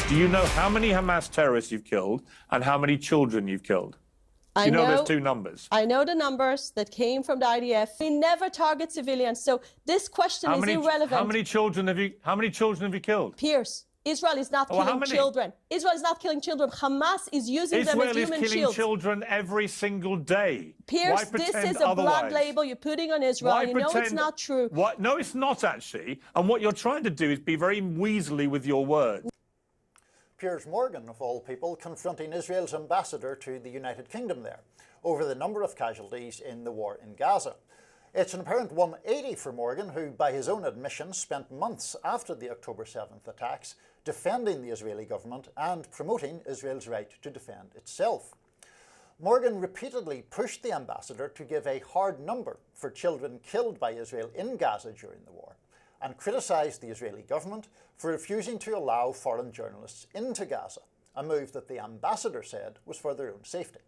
Do you know how many Hamas terrorists you've killed and how many children you've killed? Do you know there's two numbers? I know the numbers that came from the IDF. We never target civilians, so this question is irrelevant. How many children have you killed? Piers, Israel is not killing children. Israel is not killing children. Hamas is using them as human shields. Israel is killing children every single day. Piers, this is a blood label you're putting on Israel. You know it's not true. No, it's not actually. And what you're trying to do is be very weaselly with your words. Piers Morgan, of all people, confronting Israel's ambassador to the United Kingdom there over the number of casualties in the war in Gaza. It's an apparent 180 for Morgan, who, by his own admission, spent months after the October 7th attacks defending the Israeli government and promoting Israel's right to defend itself. Morgan repeatedly pushed the ambassador to give a hard number for children killed by Israel in Gaza during the war, and criticised the Israeli government for refusing to allow foreign journalists into Gaza, a move that the ambassador said was for their own safety.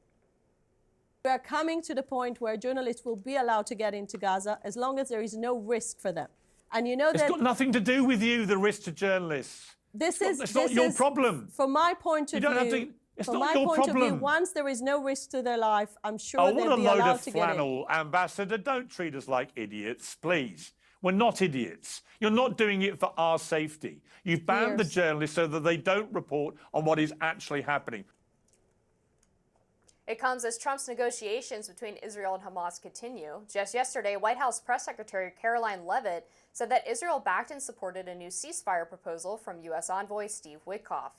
We are coming to the point where journalists will be allowed to get into Gaza as long as there is no risk for them. And you know that... It's got nothing to do with you, the risk to journalists. It's not your problem. From my point of view... It's not your problem. Once there is no risk to their life, I'm sure they'll be allowed to get in. Oh, what a load of flannel, Ambassador. Don't treat us like idiots, please. We're not idiots. You're not doing it for our safety. You've banned the journalists so that they don't report on what is actually happening. It comes as Trump's negotiations between Israel and Hamas continue. Just yesterday, White House Press Secretary Caroline Leavitt said that Israel backed and supported a new ceasefire proposal from U.S. envoy Steve Witkoff.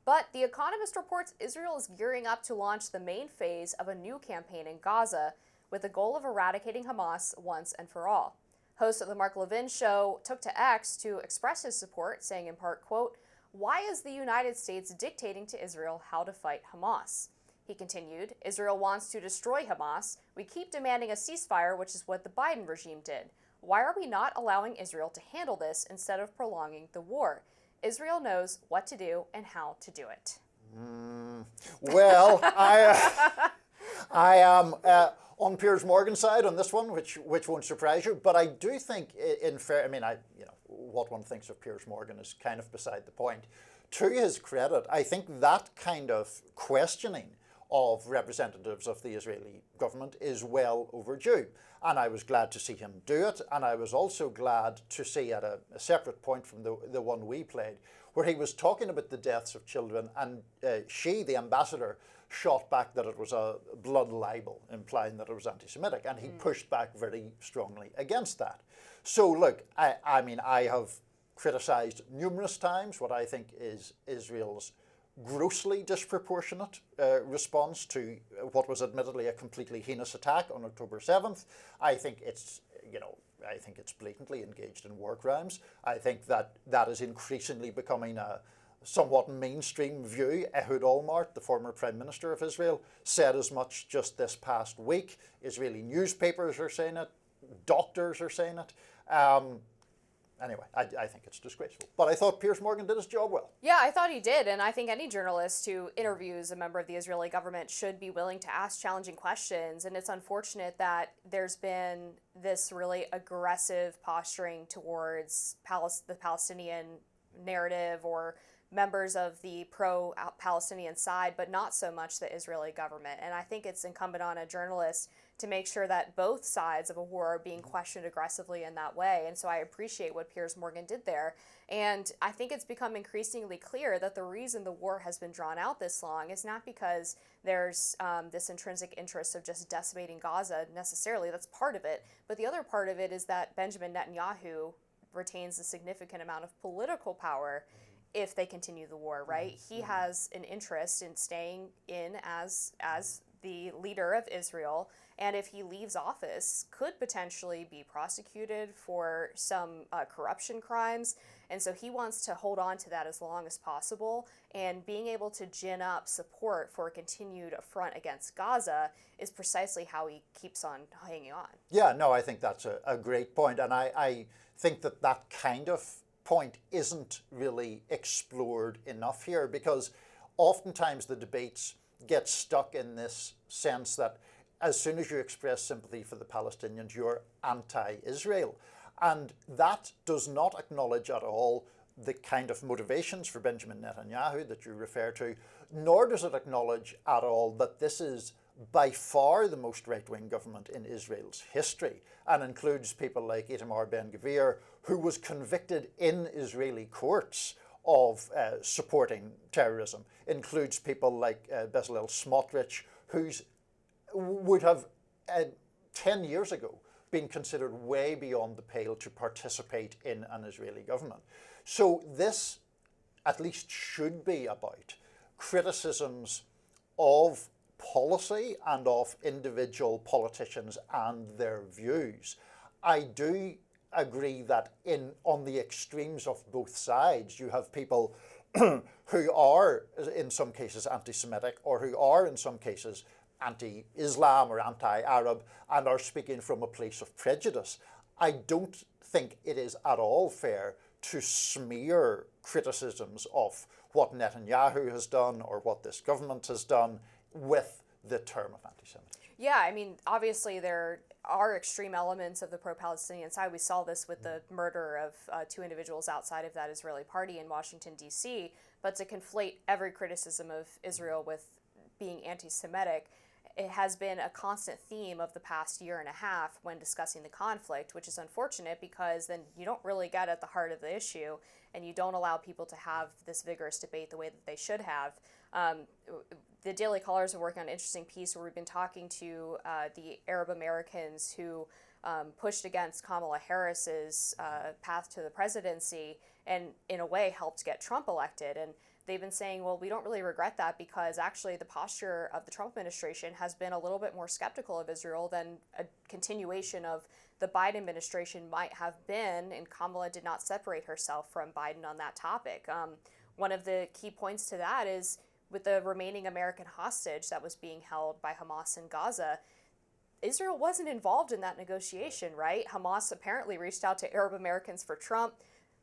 But The Economist reports Israel is gearing up to launch the main phase of a new campaign in Gaza with the goal of eradicating Hamas once and for all. Host of the Mark Levin Show took to X to express his support, saying in part, quote, "Why is the United States dictating to Israel how to fight Hamas?" He continued, "Israel wants to destroy Hamas. We keep demanding a ceasefire, which is what the Biden regime did. Why are we not allowing Israel to handle this instead of prolonging the war? Israel knows what to do and how to do it." Well, I am on Piers Morgan's side on this one, which won't surprise you. But I do think, in fair, what one thinks of Piers Morgan is kind of beside the point. To his credit, I think that kind of questioning of representatives of the Israeli government is well overdue. And I was glad to see him do it. And I was also glad to see at a separate point from the one we played, where he was talking about the deaths of children, and the ambassador, shot back that it was a blood libel, implying that it was anti-Semitic. And he pushed back very strongly against that. So look, I have criticised numerous times what I think is Israel's grossly disproportionate response to what was admittedly a completely heinous attack on October 7th. I think it's blatantly engaged in war crimes. I think that is increasingly becoming a somewhat mainstream view. Ehud Olmert, the former Prime Minister of Israel, said as much just this past week. Israeli newspapers are saying it. Doctors are saying it. Anyway, I think it's disgraceful. But I thought Piers Morgan did his job well. Yeah, I thought he did. And I think any journalist who interviews a member of the Israeli government should be willing to ask challenging questions. And it's unfortunate that there's been this really aggressive posturing towards the Palestinian narrative or members of the pro-Palestinian side, but not so much the Israeli government. And I think it's incumbent on a journalist to make sure that both sides of a war are being questioned aggressively in that way. And so I appreciate what Piers Morgan did there. And I think it's become increasingly clear that the reason the war has been drawn out this long is not because there's this intrinsic interest of just decimating Gaza necessarily. That's part of it. But the other part of it is that Benjamin Netanyahu retains a significant amount of political power if they continue the war, right? He has an interest in staying in as the leader of Israel, and if he leaves office, could potentially be prosecuted for some corruption crimes. And so he wants to hold on to that as long as possible, and being able to gin up support for a continued front against Gaza is precisely how he keeps on hanging on. Yeah, no, I think that's a great point, and I think that kind of point isn't really explored enough here, because oftentimes the debates get stuck in this sense that as soon as you express sympathy for the Palestinians, you're anti-Israel. And that does not acknowledge at all the kind of motivations for Benjamin Netanyahu that you refer to, nor does it acknowledge at all that this is by far the most right-wing government in Israel's history, and includes people like Itamar Ben-Gvir, who was convicted in Israeli courts of supporting terrorism, includes people like Bezalel Smotrich, who would have 10 years ago been considered way beyond the pale to participate in an Israeli government. So this at least should be about criticisms of policy and of individual politicians and their views. I do agree that on the extremes of both sides, you have people who are in some cases anti-Semitic, or who are in some cases anti-Islam or anti-Arab, and are speaking from a place of prejudice. I don't think it is at all fair to smear criticisms of what Netanyahu has done or what this government has done with the term of anti-Semitism. Yeah, I mean, obviously there are extreme elements of the pro-Palestinian side. We saw this with the murder of two individuals outside of that Israeli party in Washington, D.C., but to conflate every criticism of Israel with being anti-Semitic, it has been a constant theme of the past year and a half when discussing the conflict, which is unfortunate because then you don't really get at the heart of the issue and you don't allow people to have this vigorous debate the way that they should have. The Daily Caller is working on an interesting piece where we've been talking to the Arab Americans who pushed against Kamala Harris's path to the presidency and in a way helped get Trump elected. And they've been saying, well, we don't really regret that because actually the posture of the Trump administration has been a little bit more skeptical of Israel than a continuation of the Biden administration might have been, and Kamala did not separate herself from Biden on that topic. One of the key points to that is with the remaining American hostage that was being held by Hamas in Gaza, Israel wasn't involved in that negotiation, right? Hamas apparently reached out to Arab Americans for Trump,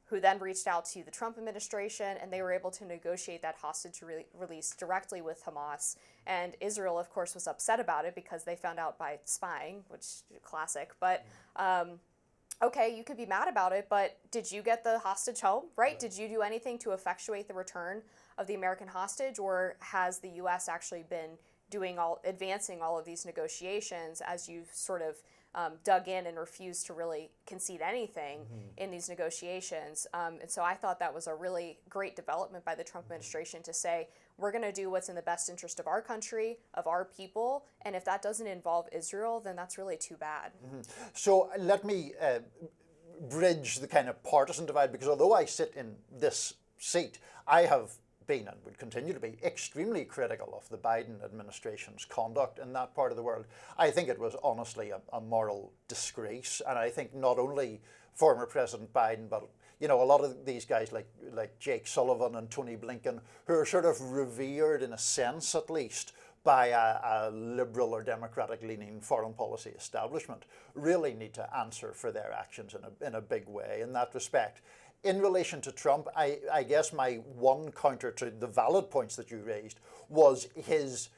who then reached out to the Trump administration, and they were able to negotiate that hostage release directly with Hamas. And Israel, of course, was upset about it because they found out by spying, which is classic. But okay, you could be mad about it, but did you get the hostage home, right? Did you do anything to effectuate the return of the American hostage, or has the U.S. actually been advancing all of these negotiations as you've sort of dug in and refused to really concede anything in these negotiations? And so I thought that was a really great development by the Trump administration to say, we're going to do what's in the best interest of our country, of our people, and if that doesn't involve Israel, then that's really too bad. So let me bridge the kind of partisan divide, because although I sit in this seat, I have been and would continue to be extremely critical of the Biden administration's conduct in that part of the world. I think it was honestly a moral disgrace, and I think not only former President Biden, but a lot of these guys like Jake Sullivan and Tony Blinken, who are sort of revered in a sense at least by a liberal or democratic-leaning foreign policy establishment, really need to answer for their actions in a big way in that respect. In relation to Trump, I guess my one counter to the valid points that you raised was his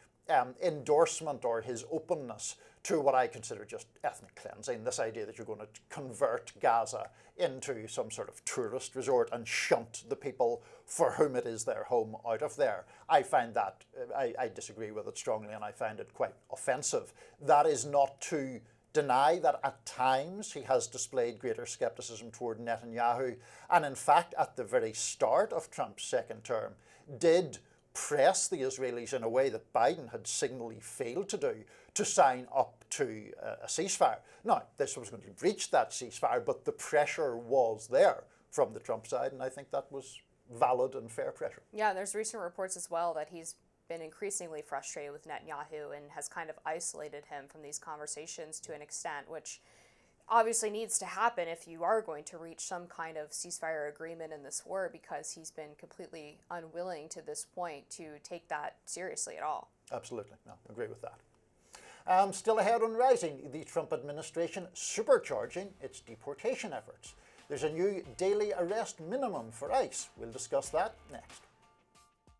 endorsement or his openness to what I consider just ethnic cleansing, this idea that you're going to convert Gaza into some sort of tourist resort and shunt the people for whom it is their home out of there. I find that, I disagree with it strongly, and I find it quite offensive. That is not to deny that at times he has displayed greater skepticism toward Netanyahu, and in fact at the very start of Trump's second term did press the Israelis in a way that Biden had signally failed to do, to sign up to a ceasefire. Now, this was going to breach that ceasefire, but the pressure was there from the Trump side, and I think that was valid and fair pressure. Yeah, there's recent reports as well that he's been increasingly frustrated with Netanyahu and has kind of isolated him from these conversations to an extent, which obviously needs to happen if you are going to reach some kind of ceasefire agreement in this war, because he's been completely unwilling to this point to take that seriously at all. Absolutely, no, agree with that. Still ahead on Rising, the Trump administration supercharging its deportation efforts. There's a new daily arrest minimum for ICE. We'll discuss that next.